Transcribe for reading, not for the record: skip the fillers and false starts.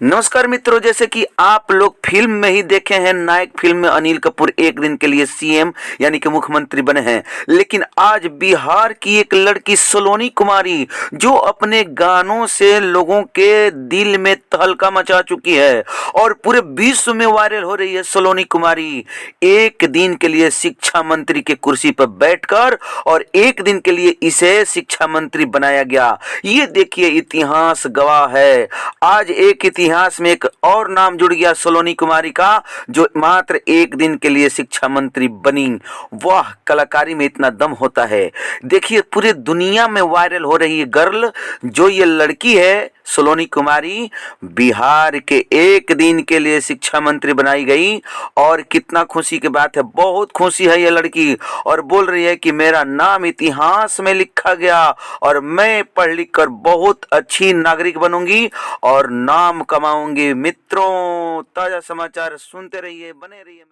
नमस्कार मित्रों, जैसे कि आप लोग फिल्म में ही देखे हैं, नायक फिल्म में अनिल कपूर एक दिन के लिए सीएम यानी कि मुख्यमंत्री बने हैं। लेकिन आज बिहार की एक लड़की सलोनी कुमारी, जो अपने गानों से लोगों के दिल में तहलका मचा चुकी है और पूरे विश्व में वायरल हो रही है। सलोनी कुमारी एक दिन के लिए शिक्षा मंत्री के कुर्सी पर बैठकर और एक दिन के लिए इसे शिक्षा मंत्री बनाया गया। ये देखिए, इतिहास गवाह है। आज एक इतिहास में एक और नाम जुड़ गया सलोनी कुमारी का, जो मात्र एक दिन के लिए शिक्षा मंत्री बनी। वाह, कलाकारी में इतना दम होता है। देखिए, पूरे दुनिया में वायरल हो रही है गर्ल, जो ये लड़की है सलोनी कुमारी, बिहार के एक दिन के लिए शिक्षा मंत्री बनाई गई। और कितना खुशी की बात है, बहुत खुशी है ये लड़की, और बोल रही है कि मेरा नाम इतिहास में लिखा गया और मैं पढ़ लिख कर बहुत अच्छी नागरिक बनूंगी और नाम कमाऊंगी। मित्रों, ताजा समाचार सुनते रहिए, बने रहिए।